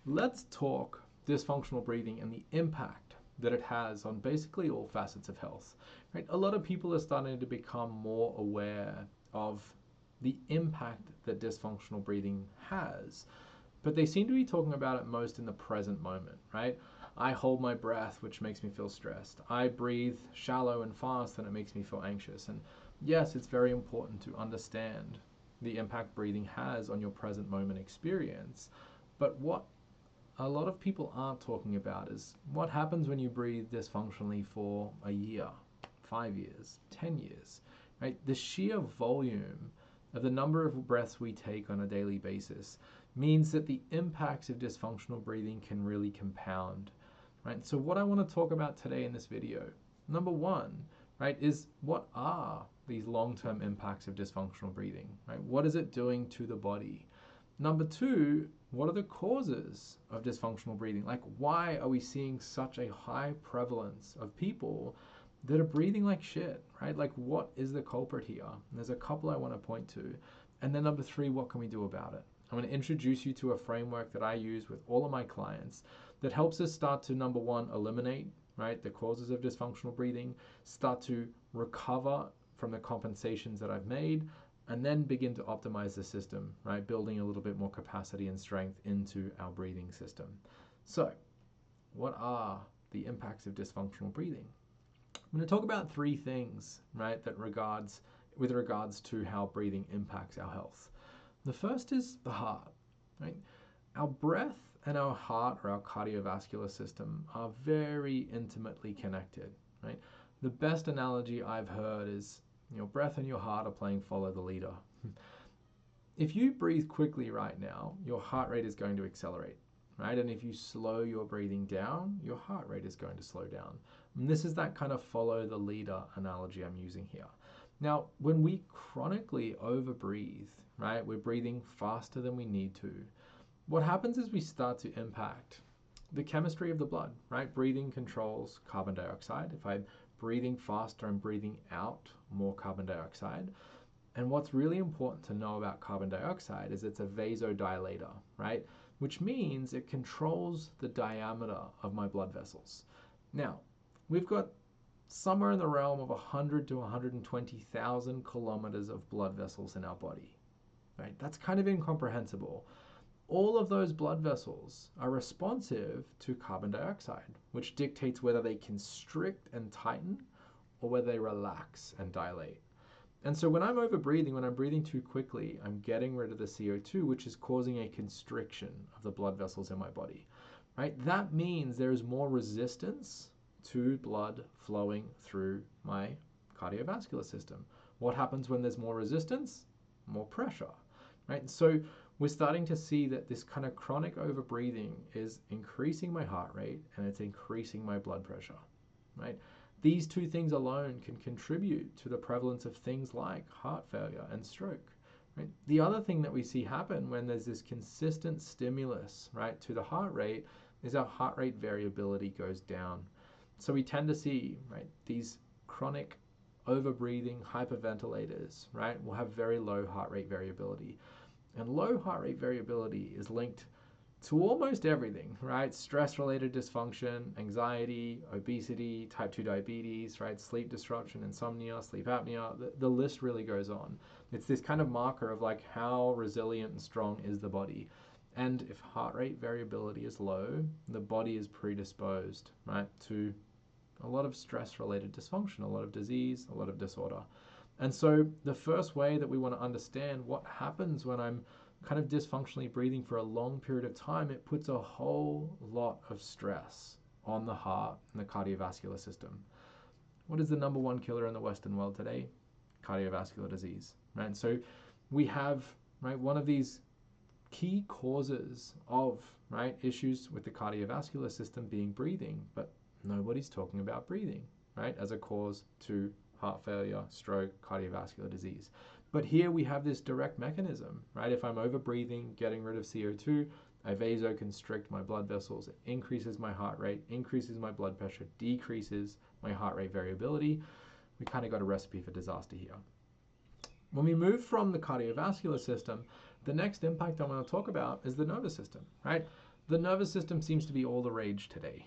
Let's talk dysfunctional breathing and the impact that it has on basically all facets of health. Right? A lot of people are starting to become more aware of the impact that dysfunctional breathing has, but they seem to be talking about it most in the present moment, right? I hold my breath, which makes me feel stressed. I breathe shallow and fast, and it makes me feel anxious. And yes, it's very important to understand the impact breathing has on your present moment experience. But what a lot of people aren't talking about is what happens when you breathe dysfunctionally for a year, 5 years, 10 years, right? The sheer volume of the number of breaths we take on a daily basis means that the impacts of dysfunctional breathing can really compound, right? So what I want to talk about today in this video, number one, right, is what are these long-term impacts of dysfunctional breathing, right? What is it doing to the body? Number two, what are the causes of dysfunctional breathing? Like, why are we seeing such a high prevalence of people that are breathing like shit, right? Like, what is the culprit here? And there's a couple I want to point to. And then number three, what can we do about it? I'm going to introduce you to a framework that I use with all of my clients that helps us start to, number one, eliminate, right, the causes of dysfunctional breathing, start to recover from the compensations that I've made, and then begin to optimize the system, right? Building a little bit more capacity and strength into our breathing system. So, what are the impacts of dysfunctional breathing? I'm going to talk about three things, right, with regards to how breathing impacts our health. The first is the heart, right? Our breath and our heart, or our cardiovascular system, are very intimately connected, right? The best analogy I've heard is your breath and your heart are playing follow the leader. If you breathe quickly right now, your heart rate is going to accelerate, right? And if you slow your breathing down, your heart rate is going to slow down. And this is that kind of follow the leader analogy I'm using here. Now, when we chronically overbreathe, right, we're breathing faster than we need to. What happens is we start to impact the chemistry of the blood, right? Breathing controls carbon dioxide. If I'm breathing faster, I'm breathing out more carbon dioxide. And what's really important to know about carbon dioxide is it's a vasodilator, right? Which means it controls the diameter of my blood vessels. Now, we've got somewhere in the realm of 100 to 120,000 kilometers of blood vessels in our body, right? That's kind of incomprehensible. All of those blood vessels are responsive to carbon dioxide, which dictates whether they constrict and tighten or whether they relax and dilate. And so when I'm overbreathing, when I'm breathing too quickly, I'm getting rid of the CO2, which is causing a constriction of the blood vessels in my body, right? That means there is more resistance to blood flowing through my cardiovascular system. What happens when there's more resistance? More pressure, right? So we're starting to see that this kind of chronic overbreathing is increasing my heart rate and it's increasing my blood pressure, right? These two things alone can contribute to the prevalence of things like heart failure and stroke, right? The other thing that we see happen when there's this consistent stimulus, right, to the heart rate is our heart rate variability goes down. So we tend to see, right, these chronic overbreathing hyperventilators, right, will have very low heart rate variability. And low heart rate variability is linked to almost everything, right? Stress-related dysfunction, anxiety, obesity, type 2 diabetes, right? Sleep disruption, insomnia, sleep apnea, the list really goes on. It's this kind of marker of like how resilient and strong is the body. And if heart rate variability is low, the body is predisposed, right, to a lot of stress-related dysfunction, a lot of disease, a lot of disorder. And so the first way that we want to understand what happens when I'm kind of dysfunctionally breathing for a long period of time, it puts a whole lot of stress on the heart and the cardiovascular system. What is the number one killer in the Western world today? Cardiovascular disease, right? So we have, right, one of these key causes of, right, issues with the cardiovascular system being breathing, but nobody's talking about breathing, right, as a cause to heart failure, stroke, cardiovascular disease. But here we have this direct mechanism, right? If I'm overbreathing, getting rid of CO2, I vasoconstrict my blood vessels, it increases my heart rate, increases my blood pressure, decreases my heart rate variability. We kind of got a recipe for disaster here. When we move from the cardiovascular system, the next impact I want to talk about is the nervous system, right? the nervous system seems to be all the rage today.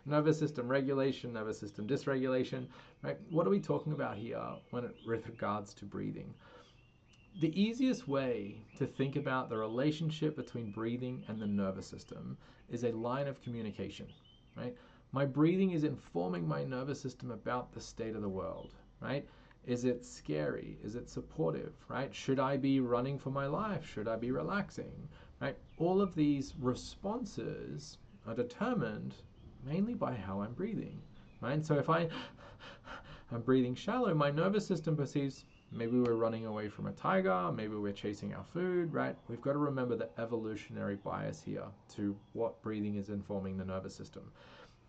Nervous system regulation, nervous system dysregulation, right? What are we talking about here with regards to breathing? The easiest way to think about the relationship between breathing and the nervous system is a line of communication, right? My breathing is informing my nervous system about the state of the world, right? Is it scary? Is it supportive, right? Should I be running for my life? Should I be relaxing, right? All of these responses are determined mainly by how I'm breathing, right? So if I'm breathing shallow, my nervous system perceives maybe we're running away from a tiger, maybe we're chasing our food, right? We've got to remember the evolutionary bias here to what breathing is informing the nervous system.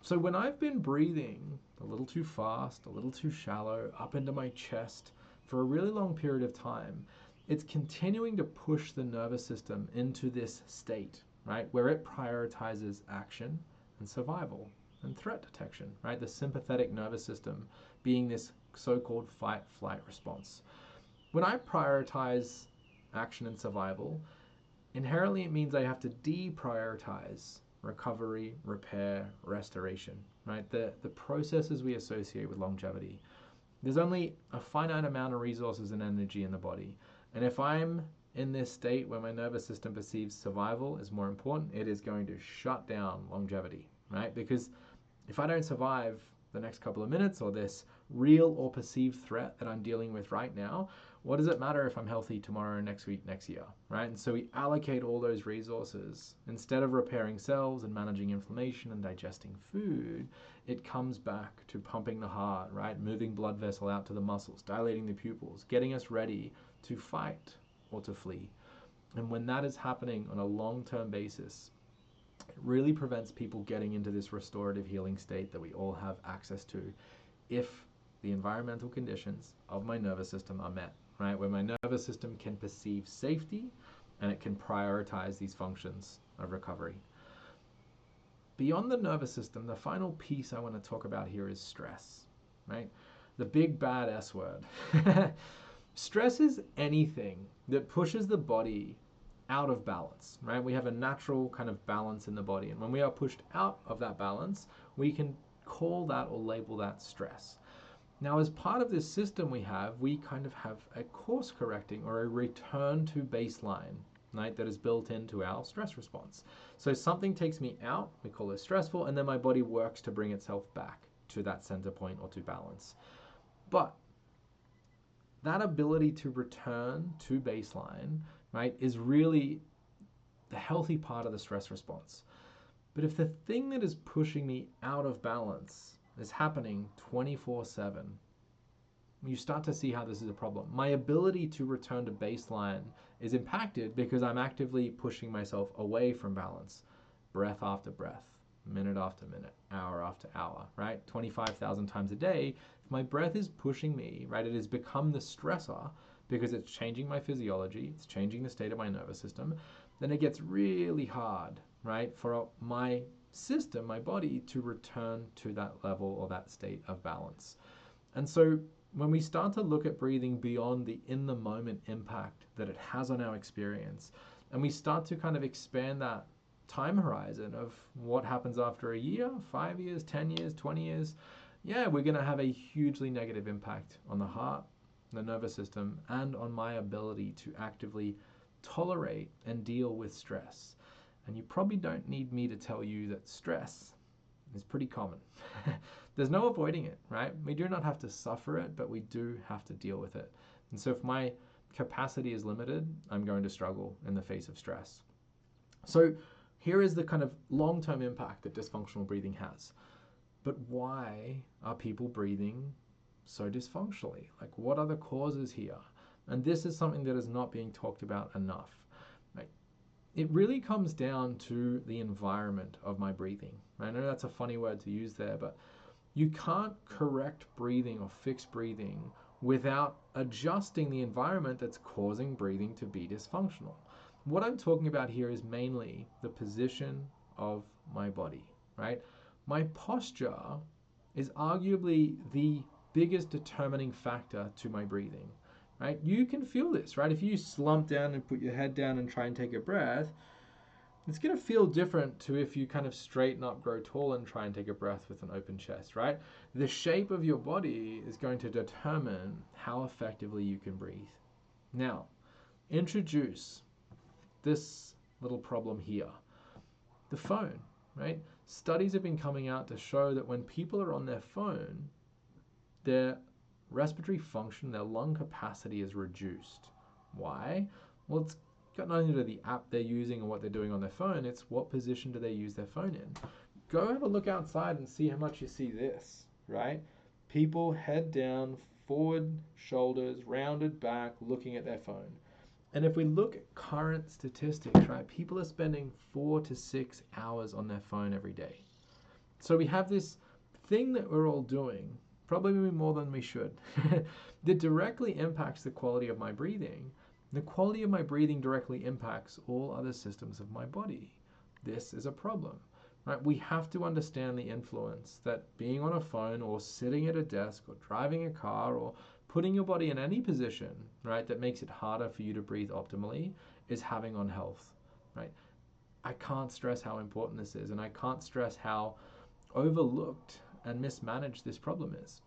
So when I've been breathing a little too fast, a little too shallow, up into my chest for a really long period of time, it's continuing to push the nervous system into this state, right, where it prioritizes action and survival and threat detection, right? The sympathetic nervous system being this so-called fight-flight response. When I prioritize action and survival, inherently it means I have to deprioritize recovery, repair, restoration, right? The processes we associate with longevity. There's only a finite amount of resources and energy in the body. And if I'm in this state where my nervous system perceives survival is more important, it is going to shut down longevity, right? Because if I don't survive the next couple of minutes or this real or perceived threat that I'm dealing with right now, what does it matter if I'm healthy tomorrow, next week, next year, right? And so we allocate all those resources. Instead of repairing cells and managing inflammation and digesting food, it comes back to pumping the heart, right? Moving blood vessel out to the muscles, dilating the pupils, getting us ready to fight or to flee. And when that is happening on a long-term basis, it really prevents people getting into this restorative healing state that we all have access to if the environmental conditions of my nervous system are met, right? Where my nervous system can perceive safety and it can prioritize these functions of recovery. Beyond the nervous system, the final piece I want to talk about here is stress, right? The big bad S word. Stress is anything that pushes the body out of balance, right? We have a natural kind of balance in the body, and when we are pushed out of that balance, we can call that or label that stress. Now, as part of this system we kind of have a course correcting or a return to baseline, right, that is built into our stress response. So something takes me out, we call it stressful, and then my body works to bring itself back to that center point or to balance. But that ability to return to baseline, right, is really the healthy part of the stress response. But if the thing that is pushing me out of balance is happening 24/7, you start to see how this is a problem. My ability to return to baseline is impacted because I'm actively pushing myself away from balance, breath after breath, minute after minute, hour after hour, right? 25,000 times a day. If my breath is pushing me, right, it has become the stressor because it's changing my physiology, it's changing the state of my nervous system, then it gets really hard, right, for my system, my body, to return to that level or that state of balance. And so when we start to look at breathing beyond the in-the-moment impact that it has on our experience, and we start to kind of expand that time horizon of what happens after a year, 5 years, 10 years, 20 years, yeah, we're going to have a hugely negative impact on the heart, the nervous system, and on my ability to actively tolerate and deal with stress. And you probably don't need me to tell you that stress is pretty common. There's no avoiding it, right? We do not have to suffer it, but we do have to deal with it. And so if my capacity is limited, I'm going to struggle in the face of stress. So here is the kind of long-term impact that dysfunctional breathing has. But why are people breathing so dysfunctionally? Like, what are the causes here? And this is something that is not being talked about enough. Right? It really comes down to the environment of my breathing. I know that's a funny word to use there, but you can't correct breathing or fix breathing without adjusting the environment that's causing breathing to be dysfunctional. What I'm talking about here is mainly the position of my body, right? My posture is arguably the biggest determining factor to my breathing, right? You can feel this, right? If you slump down and put your head down and try and take a breath, it's going to feel different to if you kind of straighten up, grow tall, and try and take a breath with an open chest, right? The shape of your body is going to determine how effectively you can breathe. Now, introduce this little problem here. The phone, right? Studies have been coming out to show that when people are on their phone, their respiratory function, their lung capacity is reduced. Why? Well, it's got nothing to do with the app they're using or what they're doing on their phone. It's what position do they use their phone in. Go have a look outside and see how much you see this, right? People head down, forward, shoulders, rounded back, looking at their phone. And if we look at current statistics, right, people are spending 4 to 6 hours on their phone every day. So we have this thing that we're all doing, probably more than we should, that directly impacts the quality of my breathing. The quality of my breathing directly impacts all other systems of my body. This is a problem, right? We have to understand the influence that being on a phone or sitting at a desk or driving a car or putting your body in any position, right, that makes it harder for you to breathe optimally is having on health, right? I can't stress how important this is, and I can't stress how overlooked and mismanaged this problem is.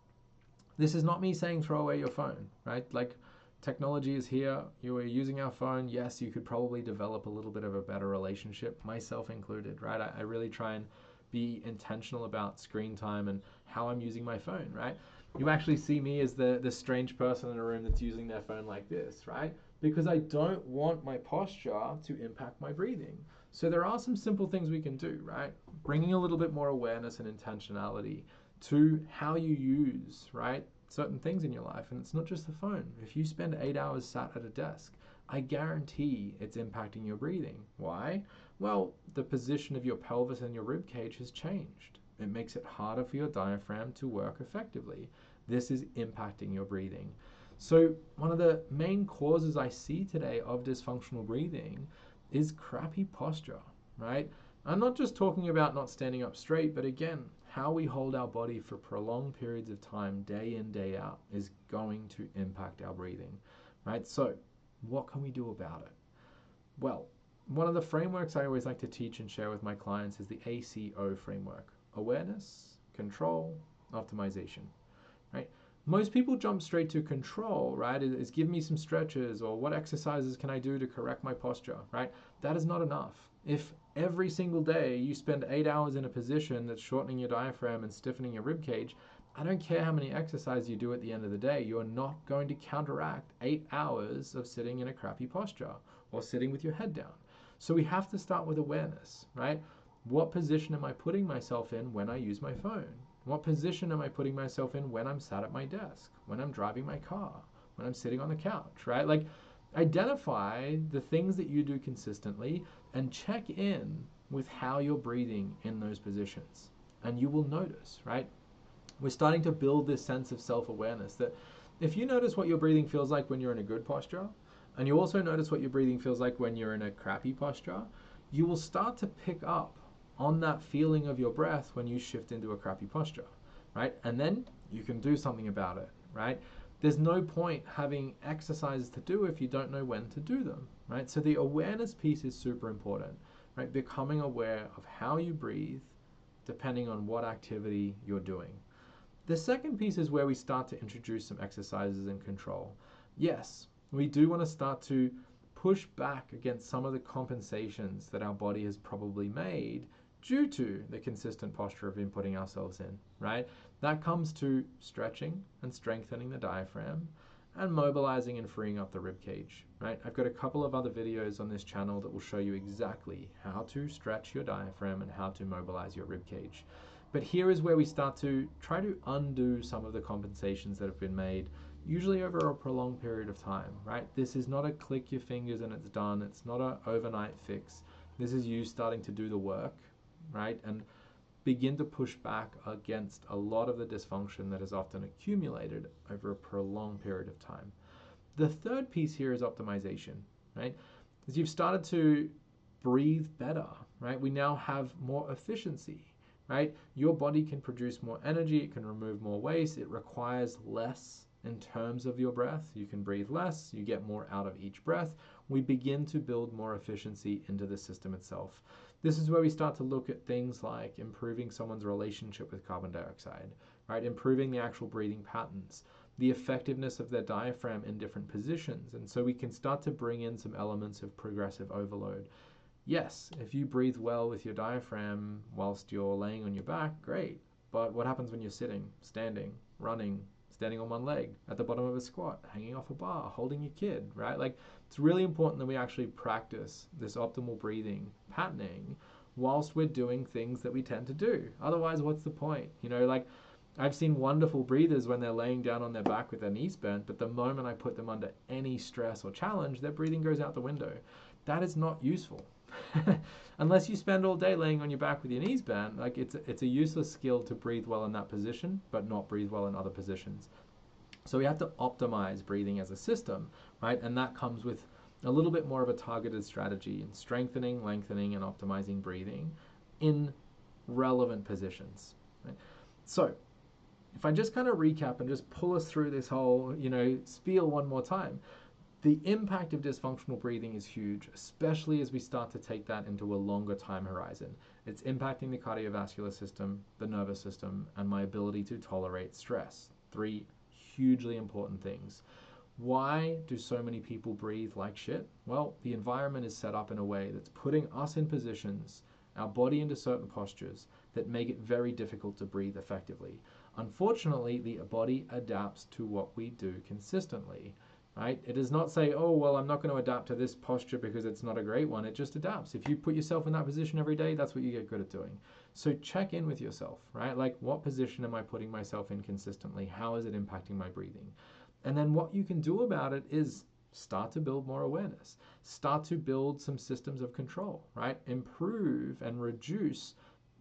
This is not me saying throw away your phone, right? Like, technology is here, you are using our phone. Yes, you could probably develop a little bit of a better relationship, myself included, right? I really try and be intentional about screen time and how I'm using my phone, right? You actually see me as the strange person in a room that's using their phone like this, right? Because I don't want my posture to impact my breathing. So there are some simple things we can do, right? Bringing a little bit more awareness and intentionality to how you use, right, certain things in your life. And it's not just the phone. If you spend 8 hours sat at a desk, I guarantee it's impacting your breathing. Why? Well, the position of your pelvis and your rib cage has changed. It makes it harder for your diaphragm to work effectively. This is impacting your breathing. So one of the main causes I see today of dysfunctional breathing is crappy posture, right? I'm not just talking about not standing up straight, but again, how we hold our body for prolonged periods of time, day in, day out, is going to impact our breathing, right? So what can we do about it? Well, one of the frameworks I always like to teach and share with my clients is the ACO framework: awareness, control, optimization, right? Most people jump straight to control, right? Is give me some stretches, or what exercises can I do to correct my posture, right? That is not enough. If every single day you spend 8 hours in a position that's shortening your diaphragm and stiffening your rib cage, I don't care how many exercises you do at the end of the day, you're not going to counteract 8 hours of sitting in a crappy posture or sitting with your head down. So we have to start with awareness, right? What position am I putting myself in when I use my phone? What position am I putting myself in when I'm sat at my desk, when I'm driving my car, when I'm sitting on the couch, right? Like, identify the things that you do consistently and check in with how you're breathing in those positions. And you will notice, right? We're starting to build this sense of self-awareness that if you notice what your breathing feels like when you're in a good posture, and you also notice what your breathing feels like when you're in a crappy posture, you will start to pick up on that feeling of your breath when you shift into a crappy posture, right? And then you can do something about it, right? There's no point having exercises to do if you don't know when to do them, right? So the awareness piece is super important, right? Becoming aware of how you breathe depending on what activity you're doing. The second piece is where we start to introduce some exercises and control. Yes, we do want to start to push back against some of the compensations that our body has probably made due to the consistent posture of inputting ourselves in, right? That comes to stretching and strengthening the diaphragm and mobilizing and freeing up the rib cage, right? I've got a couple of other videos on this channel that will show you exactly how to stretch your diaphragm and how to mobilize your rib cage. But here is where we start to try to undo some of the compensations that have been made, usually over a prolonged period of time, right? This is not a click your fingers and it's done. It's not an overnight fix. This is you starting to do the work, right? And begin to push back against a lot of the dysfunction that is often accumulated over a prolonged period of time. The third piece here is optimization, right? As you've started to breathe better, right? We now have more efficiency, right? Your body can produce more energy, it can remove more waste, it requires less in terms of your breath. You can breathe less, you get more out of each breath. We begin to build more efficiency into the system itself. This is where we start to look at things like improving someone's relationship with carbon dioxide, right? Improving the actual breathing patterns, the effectiveness of their diaphragm in different positions. And so we can start to bring in some elements of progressive overload. Yes, if you breathe well with your diaphragm whilst you're laying on your back, great. But what happens when you're sitting, standing, running, standing on one leg, at the bottom of a squat, hanging off a bar, holding your kid, right? Like, it's really important that we actually practice this optimal breathing patterning whilst we're doing things that we tend to do. Otherwise, what's the point? You know, like, I've seen wonderful breathers when they're laying down on their back with their knees bent, but the moment I put them under any stress or challenge, their breathing goes out the window. That is not useful. Unless you spend all day laying on your back with your knees bent, like it's a useless skill to breathe well in that position, but not breathe well in other positions. So we have to optimize breathing as a system, right? And that comes with a little bit more of a targeted strategy in strengthening, lengthening, and optimizing breathing in relevant positions, right? So if I just kind of recap and just pull us through this whole, spiel one more time, the impact of dysfunctional breathing is huge, especially as we start to take that into a longer time horizon. It's impacting the cardiovascular system, the nervous system, and my ability to tolerate stress. 3 hugely important things. Why do so many people breathe like shit? Well, the environment is set up in a way that's putting us in positions, our body into certain postures, that make it very difficult to breathe effectively. Unfortunately, the body adapts to what we do consistently. Right? It does not say, oh, well, I'm not going to adapt to this posture because it's not a great one. It just adapts. If you put yourself in that position every day, that's what you get good at doing. So check in with yourself, right? Like, what position am I putting myself in consistently? How is it impacting my breathing? And then what you can do about it is start to build more awareness. Start to build some systems of control, right? Improve and reduce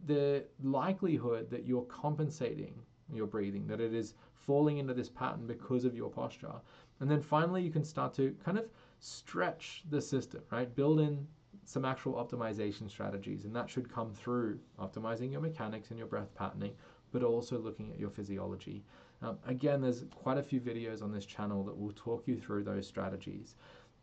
the likelihood that you're compensating your breathing, that it is falling into this pattern because of your posture. And then finally, you can start to kind of stretch the system, right? Build in some actual optimization strategies, and that should come through optimizing your mechanics and your breath patterning, but also looking at your physiology. Again, there's quite a few videos on this channel that will talk you through those strategies.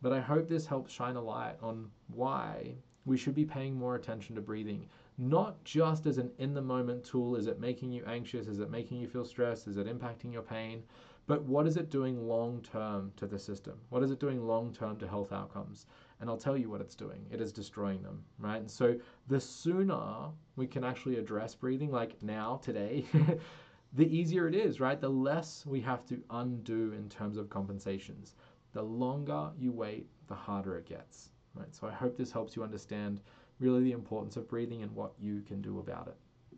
But I hope this helps shine a light on why we should be paying more attention to breathing, not just as an in-the-moment tool. Is it making you anxious? Is it making you feel stressed? Is it impacting your pain? But what is it doing long-term to the system? What is it doing long-term to health outcomes? And I'll tell you what it's doing. It is destroying them, right? And so the sooner we can actually address breathing, like now, today, the easier it is, right? The less we have to undo in terms of compensations. The longer you wait, the harder it gets, right? So I hope this helps you understand really the importance of breathing and what you can do about it.